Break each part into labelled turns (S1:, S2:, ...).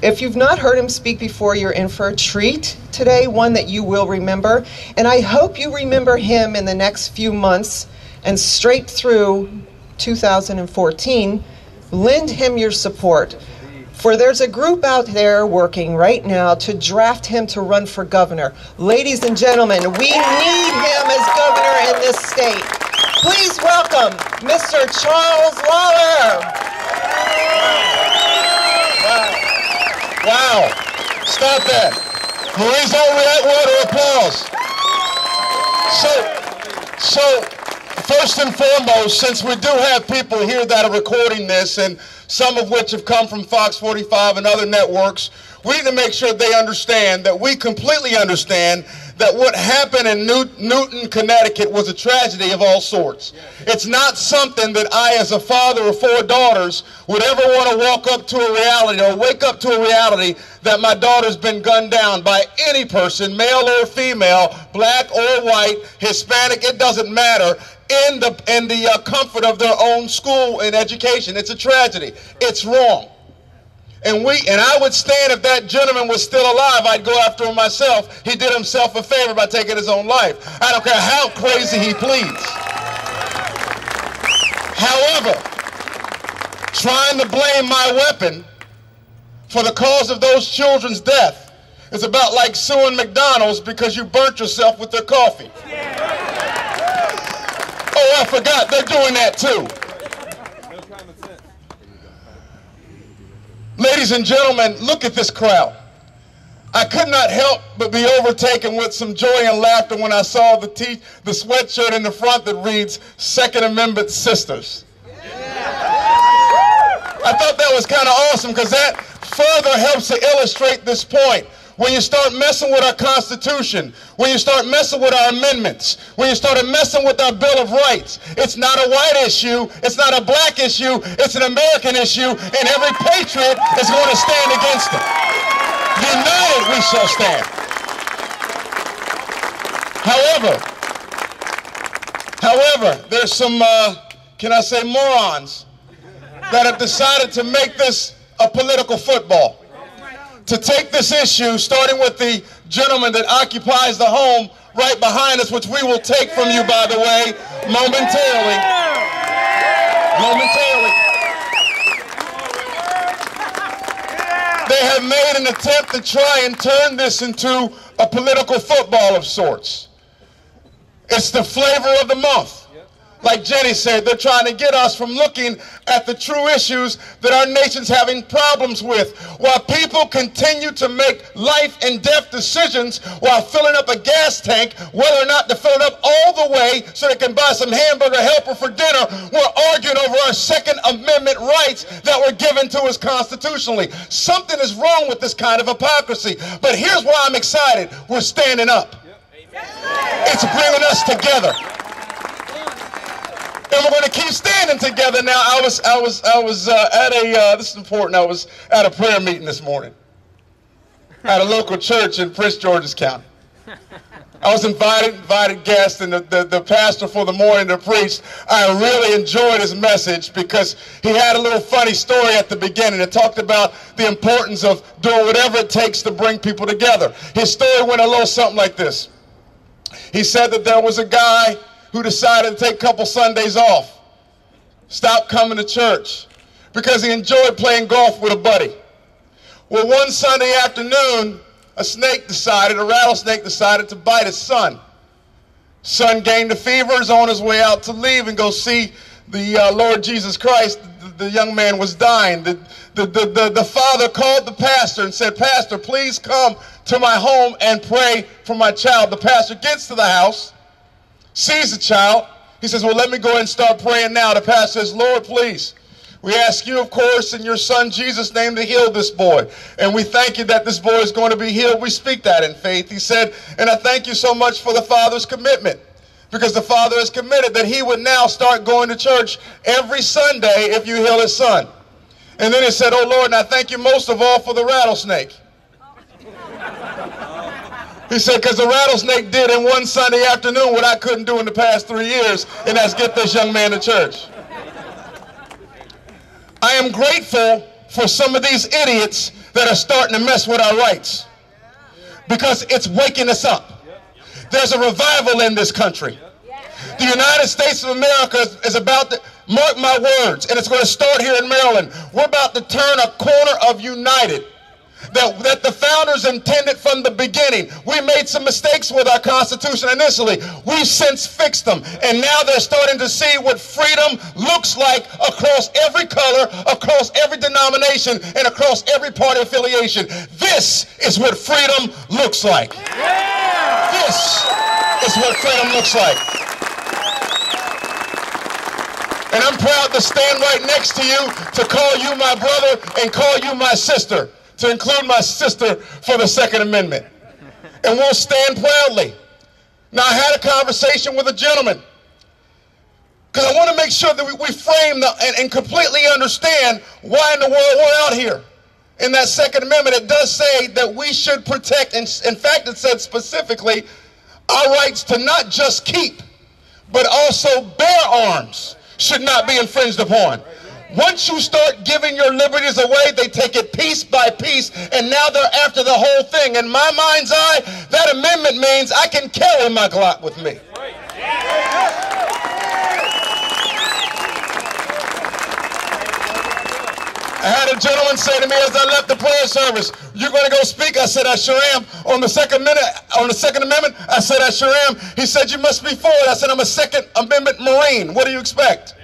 S1: If you've not heard him speak before, you're in for a treat today, one that you will remember. And I hope you remember him in the next few months and straight through 2014. Lend him your support. For there's a group out there working right now to draft him to run for governor. Ladies and gentlemen, we need him as governor in this state. Please welcome Mr. Charles Lollar.
S2: Wow. Stop that. Marie's over that word of applause. So first and foremost, since we do have people here that are recording this, and some of which have come from Fox 45 and other networks, we need to make sure they understand that we completely understand that what happened in Newton, Connecticut was a tragedy of all sorts. It's not something that I, as a father of 4 daughters, would ever want to walk up to a reality or wake up to a reality that my daughter's been gunned down by any person, male or female, black or white, Hispanic, it doesn't matter, in the comfort of their own school and education. It's a tragedy. It's wrong. And I would stand, if that gentleman was still alive, I'd go after him myself. He did himself a favor by taking his own life. I don't care how crazy he pleads. However, trying to blame my weapon for the cause of those children's death is about like suing McDonald's because you burnt yourself with their coffee. Oh, I forgot, they're doing that too. Ladies and gentlemen, look at this crowd. I could not help but be overtaken with some joy and laughter when I saw the sweatshirt in the front that reads, Second Amendment Sisters. I thought that was kind of awesome because that further helps to illustrate this point. When you start messing with our Constitution, when you start messing with our amendments, when you start messing with our Bill of Rights, it's not a white issue, it's not a black issue, it's an American issue, and every patriot is going to stand against it. United we shall stand. However, there's some, can I say, morons that have decided to make this a political football. To take this issue, starting with the gentleman that occupies the home right behind us, which we will take from you, by the way, momentarily. They have made an attempt to try and turn this into a political football of sorts. It's the flavor of the month. Like Jenny said, they're trying to get us from looking at the true issues that our nation's having problems with. While people continue to make life and death decisions while filling up a gas tank, whether or not to fill it up all the way so they can buy some hamburger helper for dinner, we're arguing over our Second Amendment rights that were given to us constitutionally. Something is wrong with this kind of hypocrisy. But here's why I'm excited. We're standing up. It's bringing us together. And we're going to keep standing together now. I was at this is important, I was at a prayer meeting this morning at a local church in Prince George's County. I was invited guest, and the pastor for the morning to preach. I really enjoyed his message because he had a little funny story at the beginning. It talked about the importance of doing whatever it takes to bring people together. His story went a little something like this. He said that there was a guy who decided to take a couple Sundays off, stopped coming to church because he enjoyed playing golf with a buddy. Well, one Sunday afternoon, a rattlesnake decided to bite his son. Son gained a fever, is on his way out to leave and go see the Lord Jesus Christ. The young man was dying. The father called the pastor and said, "Pastor, please come to my home and pray for my child." The pastor gets to the house, sees the child. He says, "Well, let me go ahead and start praying now." The pastor says, "Lord, please, we ask you, of course, in your son Jesus' name to heal this boy. And we thank you that this boy is going to be healed. We speak that in faith." He said, "And I thank you so much for the father's commitment, because the father has committed that he would now start going to church every Sunday if you heal his son." And then he said, "Oh, Lord, and I thank you most of all for the rattlesnake." He said, because the rattlesnake did in one Sunday afternoon what I couldn't do in the past 3 years, and that's get this young man to church. I am grateful for some of these idiots that are starting to mess with our rights, because it's waking us up. There's a revival in this country. The United States of America is about to, mark my words, and it's going to start here in Maryland. We're about to turn a corner of united that the founders intended from the beginning. We made some mistakes with our Constitution initially. We've since fixed them, and now they're starting to see what freedom looks like across every color, across every denomination, and across every party affiliation. This is what freedom looks like. This is what freedom looks like. And I'm proud to stand right next to you, to call you my brother and call you my sister, to include my sister for the Second Amendment. And we'll stand proudly. Now, I had a conversation with a gentleman, because I want to make sure that we frame and completely understand why in the world we're out here. In that Second Amendment, it does say that we should protect, and in fact, it said specifically, our rights to not just keep, but also bear arms should not be infringed upon. Once you start giving your liberties away, they take it piece by piece, and now they're after the whole thing. In my mind's eye, that amendment means I can carry my Glock with me. I had a gentleman say to me as I left the prayer service, "You're going to go speak?" I said, "I sure am." On the Second Amendment, I said, "I sure am." He said, "You must be for it." I said, "I'm a Second Amendment Marine. What do you expect?"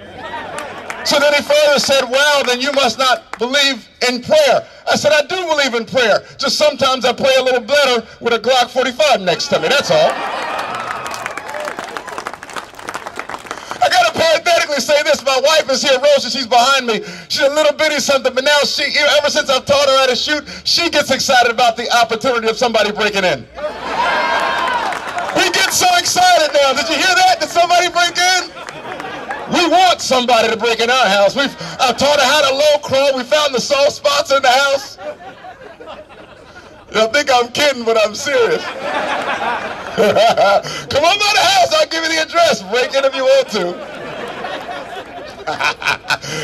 S2: So then he further said, "Well, then you must not believe in prayer." I said, "I do believe in prayer. Just sometimes I pray a little better with a Glock 45 next to me, that's all." I got to parenthetically say this. My wife is here, Rosa, she's behind me. She's a little bitty something, but now ever since I've taught her how to shoot, she gets excited about the opportunity of somebody breaking in. We get so excited now. Did you hear that? Did somebody break in? We want somebody to break in our house. I've taught her how to low crawl. We found the soft spots in the house. I think I'm kidding, but I'm serious. Come on by the house. I'll give you the address. Break in if you want to.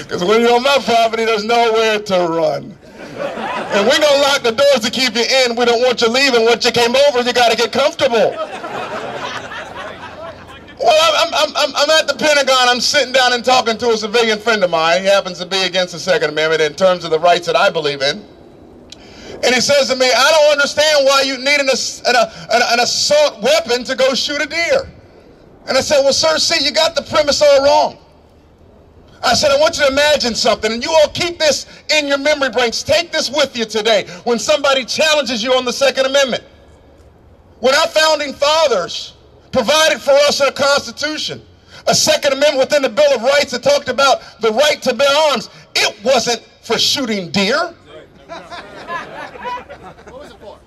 S2: Because when you're on my property, there's nowhere to run. And we're going to lock the doors to keep you in. We don't want you leaving. Once you came over, you got to get comfortable. Well, I'm at the Pentagon. I'm sitting down and talking to a civilian friend of mine. He happens to be against the Second Amendment in terms of the rights that I believe in. And he says to me, "I don't understand why you need an assault weapon to go shoot a deer." And I said, "Well, sir, see, you got the premise all wrong." I said, "I want you to imagine something, and you all keep this in your memory banks. Take this with you today when somebody challenges you on the Second Amendment. When our founding fathers provided for us in the Constitution a Second Amendment within the Bill of Rights that talked about the right to bear arms, it wasn't for shooting deer.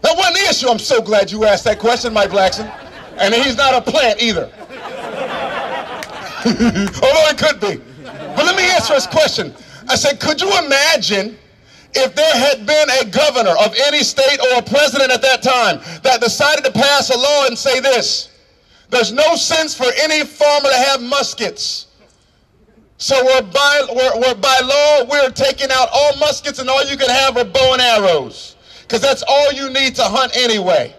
S2: That wasn't the issue." I'm so glad you asked that question, Mike Blackson. And he's not a plant either. Although it could be. But let me answer his question. I said, could you imagine if there had been a governor of any state or a president at that time that decided to pass a law and say this: there's no sense for any farmer to have muskets. So by law, we're taking out all muskets, and all you can have are bow and arrows, because that's all you need to hunt anyway.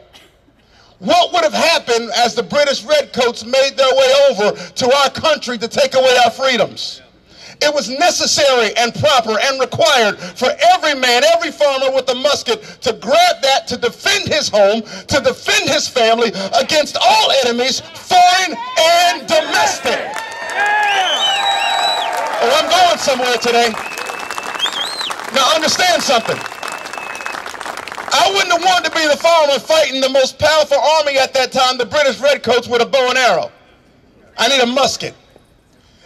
S2: What would have happened as the British redcoats made their way over to our country to take away our freedoms? It was necessary and proper and required for every man, every farmer with a musket to grab that, to defend his home, to defend his family against all enemies, foreign and domestic. Oh, I'm going somewhere today. Now understand something. I wouldn't have wanted to be the farmer fighting the most powerful army at that time, the British redcoats, with a bow and arrow. I need a musket.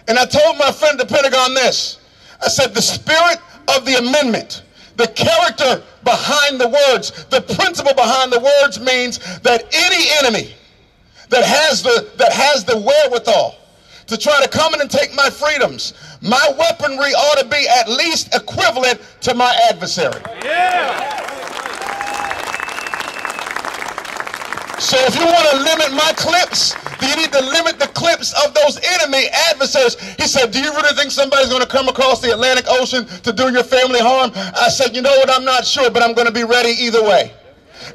S2: And I told my friend at the Pentagon this. I said, the spirit of the amendment, the character behind the words, the principle behind the words means that any enemy that has the wherewithal to try to come in and take my freedoms, my weaponry ought to be at least equivalent to my adversary. Yeah. So if you want to limit my clips, Do you need to limit the clips of those enemy adversaries? He said, do you really think somebody's going to come across the Atlantic Ocean to do your family harm? I said, you know what, I'm not sure, but I'm going to be ready either way.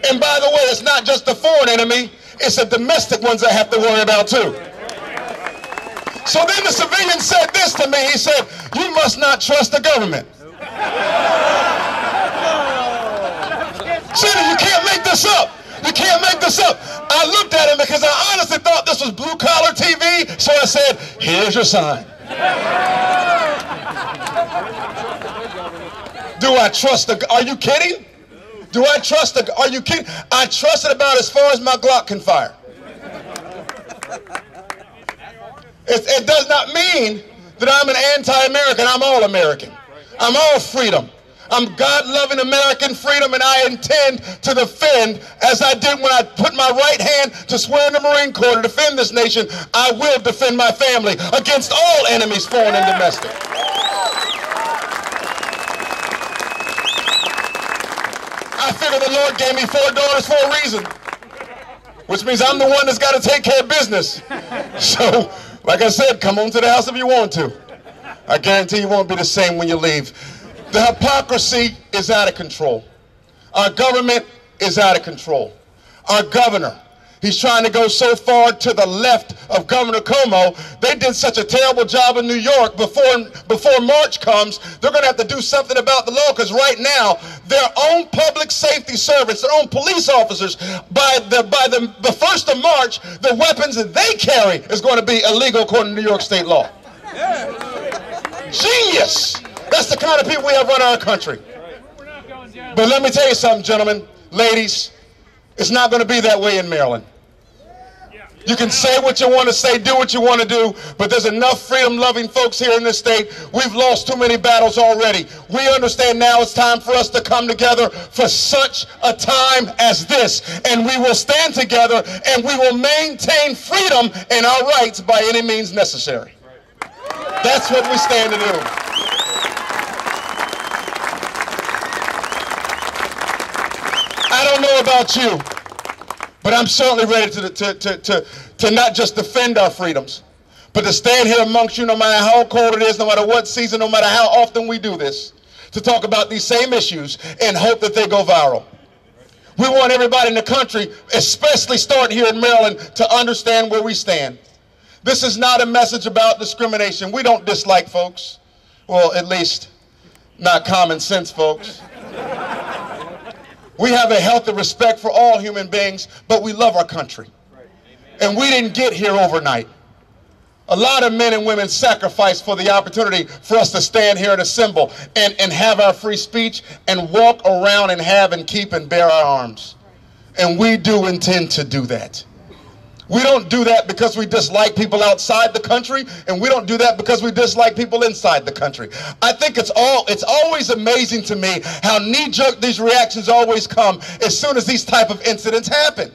S2: And by the way, it's not just the foreign enemy, it's the domestic ones I have to worry about too. So then the civilian said this to me. He said, you must not trust the government. City, you can't make this up. You can't make this up. I looked at him because I honestly thought this was blue-collar TV, so I said, here's your sign. Do I trust the, are you kidding? Do I trust the, are you kidding? I trust it about as far as my Glock can fire. It does not mean that I'm an anti-American. I'm all American. I'm all freedom. I'm God-loving American freedom, and I intend to defend, as I did when I put my right hand to swear in the Marine Corps to defend this nation. I will defend my family against all enemies, foreign and domestic. I figure the Lord gave me 4 daughters for a reason, which means I'm the one that's got to take care of business. So, like I said, come on to the house if you want to. I guarantee you won't be the same when you leave. The hypocrisy is out of control. Our government is out of control. Our governor, he's trying to go so far to the left of Governor Cuomo. They did such a terrible job in New York. Before March comes, they're going to have to do something about the law, because right now, their own public safety servants, their own police officers, by the 1st of March, the weapons that they carry is going to be illegal according to New York state law. Genius! That's the kind of people we have run our country. But let me tell you something, gentlemen, ladies, it's not going to be that way in Maryland. You can say what you want to say, do what you want to do, but there's enough freedom-loving folks here in this state. We've lost too many battles already. We understand now it's time for us to come together for such a time as this, and we will stand together and we will maintain freedom and our rights by any means necessary. That's what we stand to do. I don't know about you, but I'm certainly ready to not just defend our freedoms, but to stand here amongst you no matter how cold it is, no matter what season, no matter how often we do this, to talk about these same issues and hope that they go viral. We want everybody in the country, especially starting here in Maryland, to understand where we stand. This is not a message about discrimination. We don't dislike folks. Well, at least not common sense folks. We have a healthy respect for all human beings, but we love our country. And we didn't get here overnight. A lot of men and women sacrificed for the opportunity for us to stand here and assemble and have our free speech and walk around and have and keep and bear our arms. And we do intend to do that. We don't do that because we dislike people outside the country, and we don't do that because we dislike people inside the country. I think it's always amazing to me how knee-jerk these reactions always come as soon as these type of incidents happen.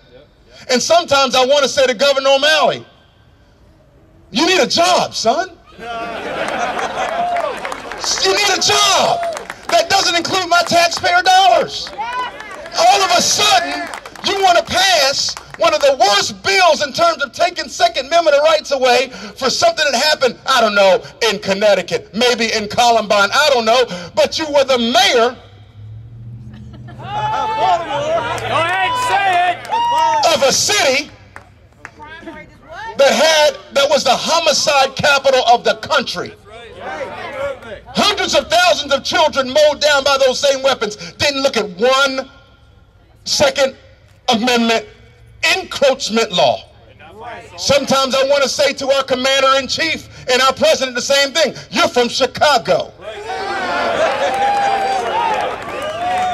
S2: And sometimes I want to say to Governor O'Malley, you need a job, son. You need a job. That doesn't include my taxpayer dollars. All of a sudden, you want to pass one of the worst bills in terms of taking Second Amendment rights away for something that happened, I don't know, in Connecticut, maybe in Columbine, I don't know, but you were the mayor
S3: Go ahead and say it.
S2: of a city that was the homicide capital of the country. Hundreds of thousands of children mowed down by those same weapons. Didn't look at one Second Amendment encroachment law. Sometimes I want to say to our commander-in-chief and our president the same thing. You're from Chicago.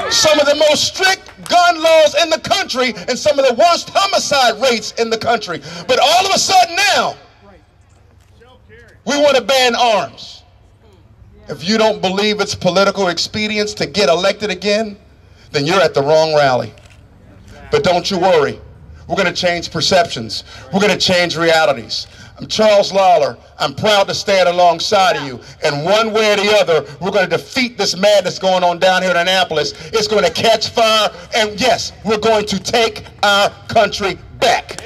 S2: Some of the most strict gun laws in the country and some of the worst homicide rates in the country. But all of a sudden now, we want to ban arms. If you don't believe it's political expedience to get elected again, then you're at the wrong rally. But don't you worry. We're going to change perceptions. We're going to change realities. I'm Charles Lollar. I'm proud to stand alongside of you. And one way or the other, we're going to defeat this madness going on down here in Annapolis. It's going to catch fire. And yes, we're going to take our country back.